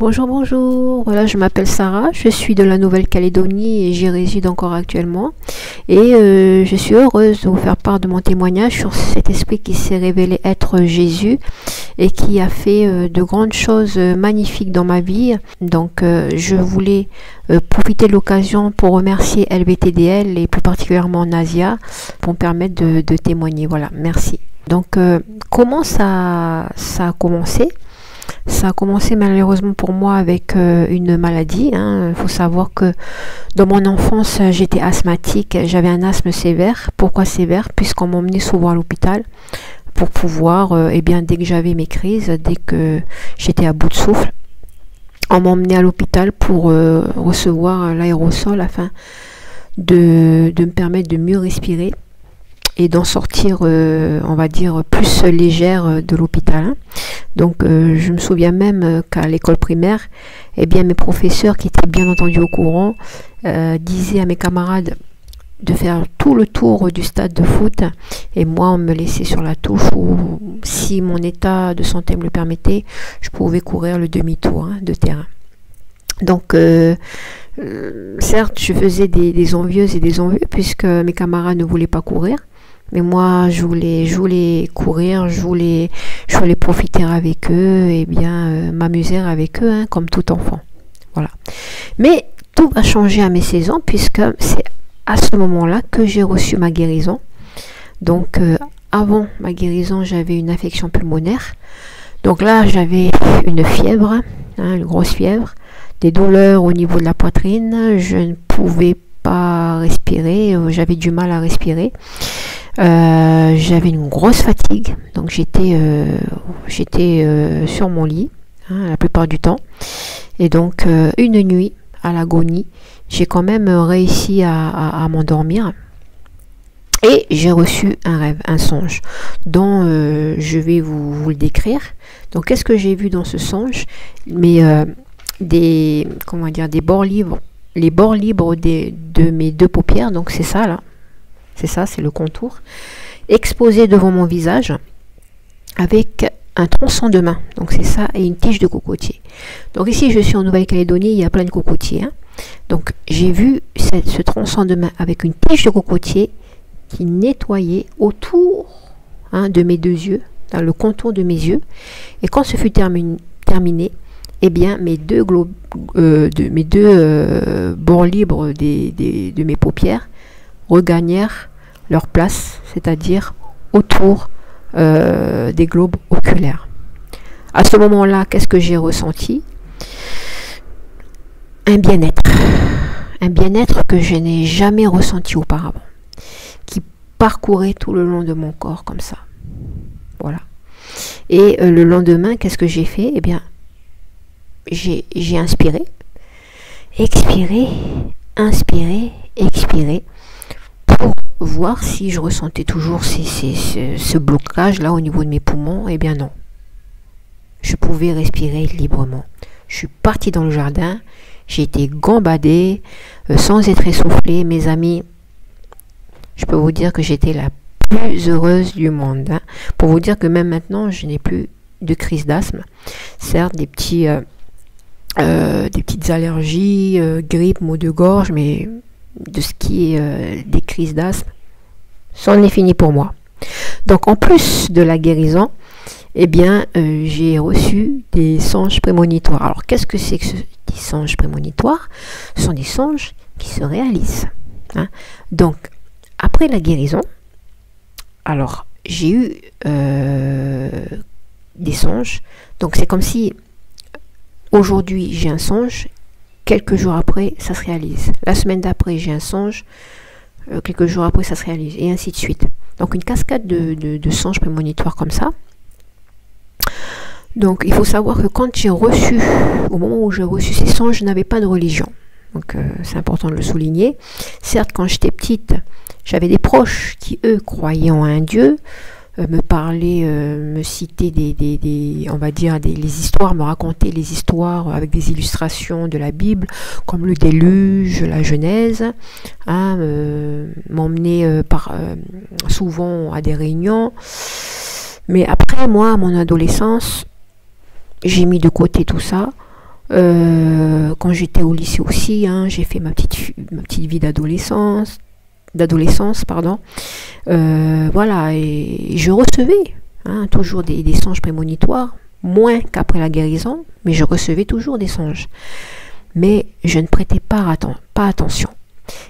Bonjour, bonjour. Voilà, je m'appelle Sarah, je suis de la Nouvelle-Calédonie et j'y réside encore actuellement. Et je suis heureuse de vous faire part de mon témoignage sur cet esprit qui s'est révélé être Jésus et qui a fait de grandes choses magnifiques dans ma vie. Donc, je voulais profiter de l'occasion pour remercier LBTDL et plus particulièrement Nasia pour me permettre de témoigner. Voilà, merci. Donc, comment ça a commencé? Ça a commencé malheureusement pour moi avec une maladie. Il faut savoir que dans mon enfance, j'étais asthmatique. J'avais un asthme sévère. Pourquoi sévère? Puisqu'on m'emmenait souvent à l'hôpital pour pouvoir, dès que j'avais mes crises, dès que j'étais à bout de souffle, on m'emmenait à l'hôpital pour recevoir l'aérosol afin de me permettre de mieux respirer et d'en sortir, on va dire, plus légère de l'hôpital. Donc, je me souviens même qu'à l'école primaire, mes professeurs, qui étaient bien entendu au courant, disaient à mes camarades de faire tout le tour du stade de foot, et moi, on me laissait sur la touche, ou si mon état de santé me le permettait, je pouvais courir le demi-tour de terrain. Donc, certes, je faisais des envieuses et des envieux, puisque mes camarades ne voulaient pas courir. Mais moi, je voulais courir, je voulais profiter avec eux et m'amuser avec eux, comme tout enfant. Voilà. Mais tout va changer à mes 16 ans, puisque c'est à ce moment-là que j'ai reçu ma guérison. Donc, avant ma guérison, j'avais une infection pulmonaire. Donc là, j'avais une fièvre, une grosse fièvre, des douleurs au niveau de la poitrine. Je ne pouvais pas respirer, j'avais du mal à respirer. J'avais une grosse fatigue, donc j'étais sur mon lit la plupart du temps, et donc une nuit à l'agonie, j'ai quand même réussi à m'endormir et j'ai reçu un rêve, un songe dont je vais vous le décrire. Donc qu'est-ce que j'ai vu dans ce songe? Mais des bords libres, les bords libres de mes deux paupières, donc c'est ça là. C'est ça, c'est le contour, exposé devant mon visage avec un tronçon de main. Donc c'est ça, et une tige de cocotier. Donc ici, je suis en Nouvelle-Calédonie, il y a plein de cocotiers. Donc j'ai vu ce tronçon de main avec une tige de cocotier qui nettoyait autour de mes deux yeux, dans le contour de mes yeux. Et quand ce fut terminé, mes deux bords libres de mes paupières regagnèrent leur place, c'est-à-dire autour des globes oculaires. À ce moment-là, qu'est-ce que j'ai ressenti? Un bien-être que je n'ai jamais ressenti auparavant, qui parcourait tout le long de mon corps comme ça. Voilà. Et le lendemain, qu'est-ce que j'ai fait? J'ai inspiré, expiré, inspiré, expiré, pour voir si je ressentais toujours ce blocage là au niveau de mes poumons. Non, je pouvais respirer librement. Je suis partie dans le jardin, j'ai été gambadée sans être essoufflée. Mes amis, je peux vous dire que j'étais la plus heureuse du monde, pour vous dire que même maintenant je n'ai plus de crise d'asthme. Certes, des petites allergies, grippe, maux de gorge, mais de ce qui est des crises d'asthme, c'en est fini pour moi. Donc en plus de la guérison, j'ai reçu des songes prémonitoires. Alors qu'est-ce que c'est que des songes prémonitoires? Ce sont des songes qui se réalisent. Donc après la guérison, alors j'ai eu des songes. Donc c'est comme si aujourd'hui j'ai un songe, quelques jours après ça se réalise. La semaine d'après j'ai un songe, quelques jours après ça se réalise, et ainsi de suite. Donc une cascade de songes prémonitoires comme ça. Donc il faut savoir que au moment où j'ai reçu ces songes, je n'avais pas de religion. Donc c'est important de le souligner. Certes, quand j'étais petite, j'avais des proches qui eux croyaient en un Dieu, me parlaient, me citaient les histoires, me racontaient les histoires avec des illustrations de la Bible, comme le déluge, la Genèse, m'emmenaient souvent à des réunions. Mais après, moi, à mon adolescence, j'ai mis de côté tout ça. Quand j'étais au lycée aussi, hein, j'ai fait ma petite vie d'adolescence, pardon. Voilà, et je recevais hein, toujours des songes prémonitoires, moins qu'après la guérison, mais je recevais toujours des songes. Mais je ne prêtais pas attention.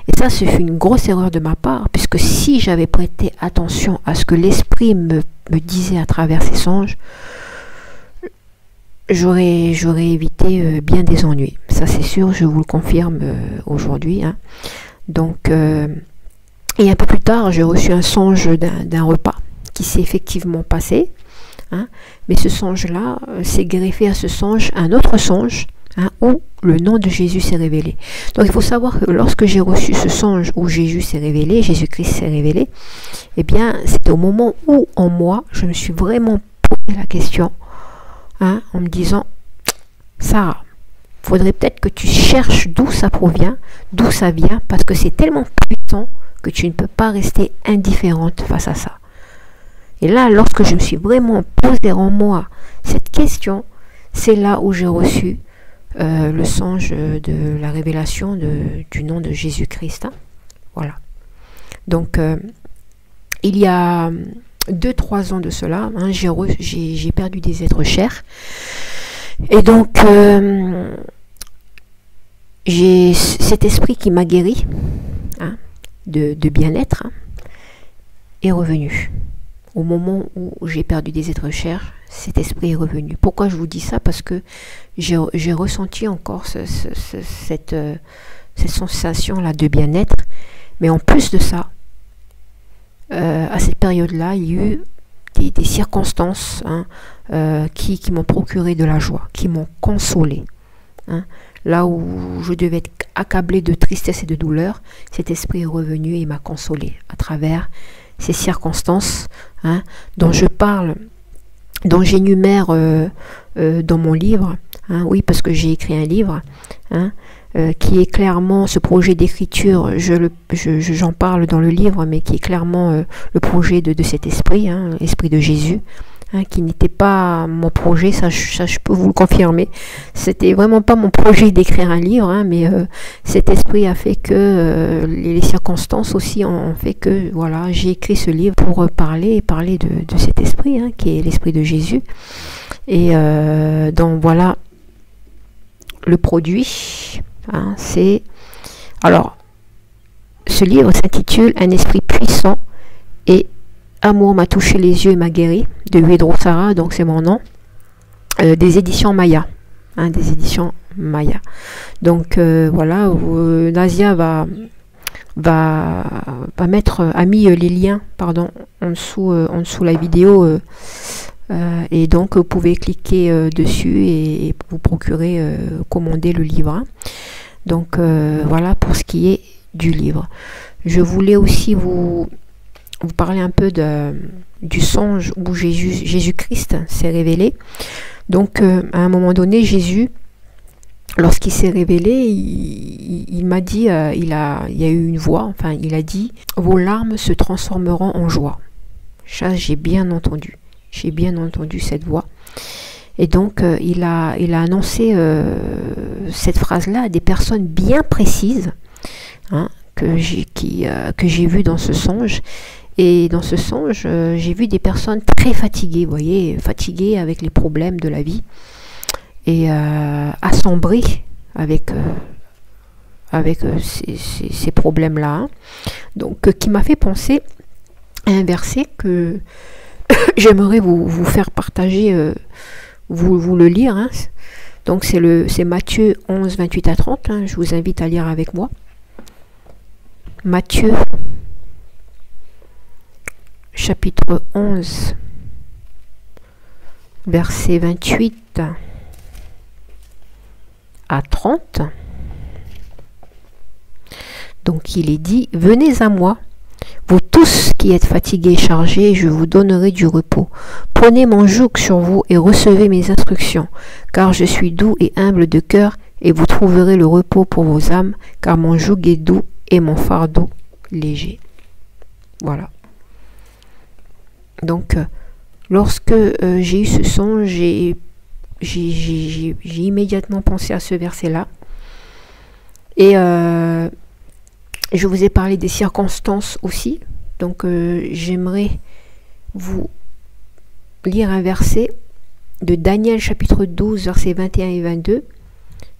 Et ça, ce fut une grosse erreur de ma part, puisque si j'avais prêté attention à ce que l'esprit me disait à travers ces songes, j'aurais évité bien des ennuis. Ça, c'est sûr, je vous le confirme aujourd'hui. Hein. Donc, et un peu plus tard, j'ai reçu un songe d'un repas qui s'est effectivement passé. Hein, mais ce songe-là s'est greffé à ce songe un autre songe hein, où le nom de Jésus s'est révélé. Donc il faut savoir que lorsque j'ai reçu ce songe où Jésus s'est révélé, Jésus-Christ s'est révélé, eh bien c'était au moment où en moi je me suis vraiment posé la question hein, en me disant Sarah, faudrait peut-être que tu cherches d'où ça provient, d'où ça vient, parce que c'est tellement puissant que tu ne peux pas rester indifférente face à ça. Et là, lorsque je me suis vraiment posé en moi cette question, c'est là où j'ai reçu le songe de la révélation du nom de Jésus-Christ. Hein. Voilà. Donc, il y a 2-3 ans de cela, hein, j'ai perdu des êtres chers. Et donc, j'ai cet esprit qui m'a guéri hein, de bien-être hein, est revenu. Au moment où j'ai perdu des êtres chers, cet esprit est revenu. Pourquoi je vous dis ça? Parce que j'ai ressenti encore cette sensation-là de bien-être. Mais en plus de ça, à cette période-là, il y a eu des circonstances hein, qui m'ont procuré de la joie, qui m'ont consolé. Hein. Là où je devais être accablé de tristesse et de douleur, cet esprit est revenu et m'a consolé à travers ces circonstances hein, dont je parle, dont j'énumère dans mon livre, hein, oui parce que j'ai écrit un livre hein, qui est clairement ce projet d'écriture, j'en parle dans le livre, mais qui est clairement le projet de cet esprit, hein, l'esprit de Jésus, hein, qui n'était pas mon projet, ça je peux vous le confirmer. C'était vraiment pas mon projet d'écrire un livre, hein, mais cet esprit a fait que les circonstances aussi ont fait que voilà, j'ai écrit ce livre pour parler de cet esprit, hein, qui est l'esprit de Jésus. Et donc voilà le produit. Hein, c'est alors ce livre s'intitule Un esprit puissant et Amour m'a touché les yeux et m'a guéri, de Huedro Sarah, donc c'est mon nom, des éditions Maya, hein, des éditions Maya. Donc voilà, Nasia a mis les liens, pardon, en dessous la vidéo, et donc vous pouvez cliquer dessus et vous procurer, commander le livre. Hein. Donc voilà pour ce qui est du livre. Je voulais aussi vous parler un peu du songe où Jésus-Christ s'est révélé. Donc, à un moment donné, Jésus, lorsqu'il s'est révélé, il m'a dit, il y a eu une voix, enfin, il a dit, vos larmes se transformeront en joie. Ça, j'ai bien entendu cette voix. Et donc, il a annoncé cette phrase-là à des personnes bien précises, hein, que j'ai vues dans ce songe. Et dans ce songe, j'ai vu des personnes très fatiguées, vous voyez, fatiguées avec les problèmes de la vie et assombries avec ces problèmes-là. Hein. Donc, qui m'a fait penser à un verset que j'aimerais vous faire partager, vous le lire. Hein. Donc, c'est Matthieu 11, 28 à 30. Hein. Je vous invite à lire avec moi. Matthieu chapitre 11, verset 28 à 30. Donc il est dit, venez à moi, vous tous qui êtes fatigués et chargés, je vous donnerai du repos. Prenez mon joug sur vous et recevez mes instructions, car je suis doux et humble de cœur, et vous trouverez le repos pour vos âmes, car mon joug est doux et mon fardeau léger. Voilà. Donc, lorsque j'ai eu ce songe, j'ai immédiatement pensé à ce verset-là. Et je vous ai parlé des circonstances aussi. Donc j'aimerais vous lire un verset de Daniel chapitre 12, versets 21 et 22.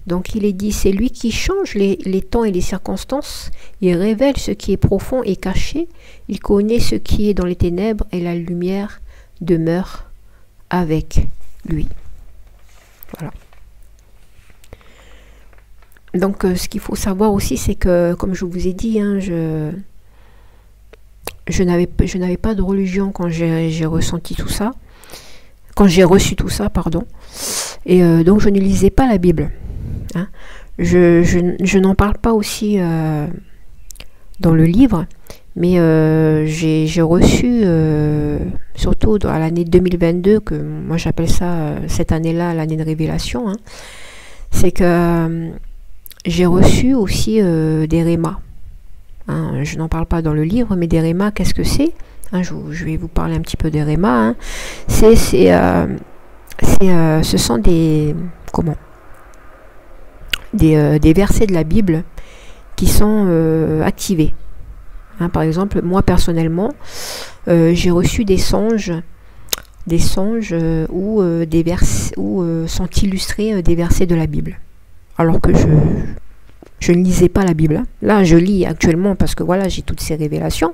Donc il est dit, c'est lui qui change les temps et les circonstances, il révèle ce qui est profond et caché, il connaît ce qui est dans les ténèbres et la lumière demeure avec lui. Voilà. Donc ce qu'il faut savoir aussi, c'est que, comme je vous ai dit, hein, je n'avais pas de religion quand j'ai ressenti tout ça, quand j'ai reçu tout ça, pardon. Et donc je ne lisais pas la Bible. Hein. Je n'en parle pas aussi dans le livre, mais j'ai reçu, surtout à l'année 2022, que moi j'appelle ça cette année-là l'année de révélation, hein, c'est que j'ai reçu aussi des rémas. Hein. Je n'en parle pas dans le livre, mais des rémas, qu'est-ce que c'est? Hein, je vais vous parler un petit peu des rémas. Hein. Ce sont des... Comment? Des versets de la Bible qui sont activés. Hein, par exemple, moi personnellement, j'ai reçu des songes où sont illustrés des versets de la Bible. Alors que je ne lisais pas la Bible. Hein. Là, je lis actuellement parce que voilà, j'ai toutes ces révélations.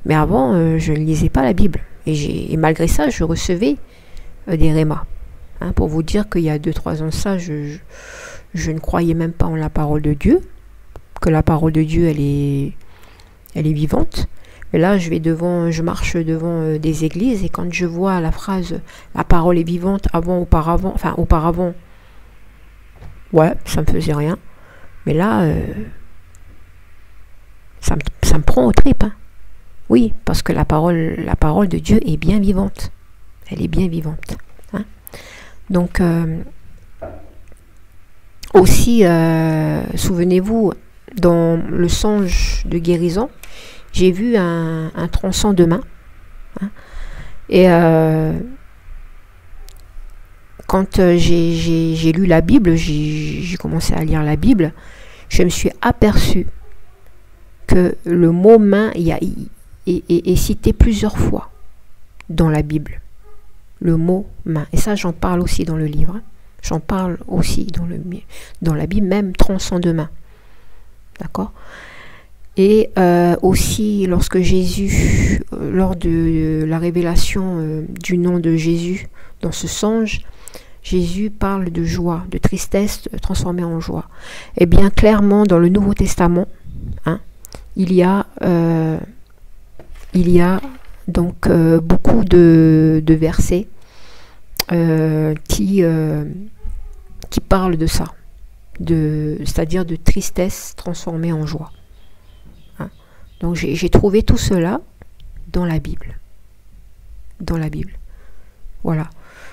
Mais avant, je ne lisais pas la Bible. Et malgré ça, je recevais des rémas. Hein, pour vous dire qu'il y a 2-3 ans de ça, je ne croyais même pas en la parole de Dieu. Que la parole de Dieu, elle est vivante. Et là, je marche devant des églises et quand je vois la phrase « la parole est vivante » auparavant, ouais, ça me faisait rien. Mais là, ça me prend aux tripes. Hein. Oui, parce que la parole de Dieu est bien vivante. Elle est bien vivante. Hein. Donc, aussi, souvenez-vous, dans le songe de guérison, j'ai vu un tronçon de main. Hein. Et quand j'ai lu la Bible, j'ai commencé à lire la Bible, je me suis aperçue que le mot main est cité plusieurs fois dans la Bible. Le mot main. Et ça, j'en parle aussi dans le livre. Hein. J'en parle aussi dans la Bible, même tronçon de main. D'accord ? Et aussi, lorsque Jésus, lors de la révélation du nom de Jésus, dans ce songe, Jésus parle de joie, de tristesse transformée en joie. Et bien clairement, dans le Nouveau Testament, hein, il y a donc beaucoup de versets qui parlent de ça, c'est-à-dire de tristesse transformée en joie. Hein. Donc j'ai trouvé tout cela dans la Bible. Dans la Bible. Voilà.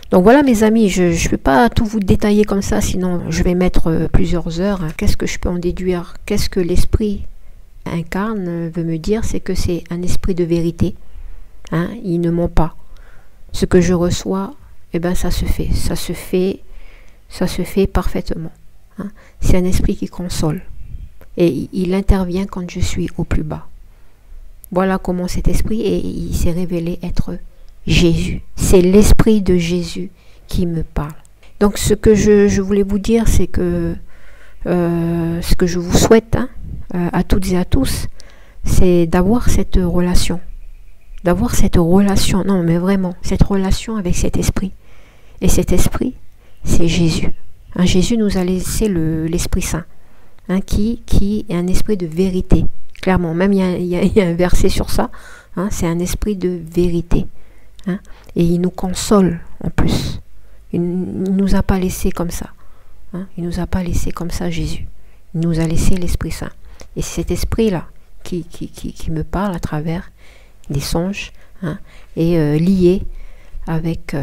Donc voilà mes amis, je ne peux pas tout vous détailler comme ça, sinon je vais mettre plusieurs heures. Hein. Qu'est-ce que je peux en déduire? Qu'est-ce que l'esprit incarne veut me dire? C'est que c'est un esprit de vérité. Hein. Il ne ment pas. Ce que je reçois, eh ben ça se fait. Ça se fait parfaitement. Hein. C'est un esprit qui console. Et il intervient quand je suis au plus bas. Voilà comment cet esprit, et il s'est révélé être Jésus. C'est l'esprit de Jésus qui me parle. Donc ce que je voulais vous dire, c'est que ce que je vous souhaite, hein, à toutes et à tous, c'est d'avoir cette relation. D'avoir cette relation, non mais vraiment, cette relation avec cet esprit. Et cet esprit, c'est Jésus. Hein, Jésus nous a laissé l'Esprit Saint, hein, qui est un esprit de vérité. Clairement, même il y a un verset sur ça, hein, c'est un esprit de vérité. Hein, et il nous console en plus. Il ne nous a pas laissé comme ça. Hein, il ne nous a pas laissé comme ça, Jésus. Il nous a laissé l'Esprit Saint. Et c'est cet esprit-là qui me parle à travers des songes, hein, et lié avec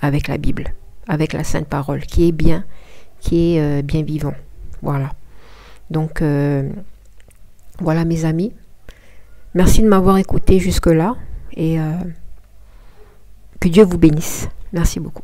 la Bible, avec la Sainte Parole, qui est bien vivant. Voilà. Donc, voilà mes amis. Merci de m'avoir écouté jusque-là. Et Que Dieu vous bénisse. Merci beaucoup.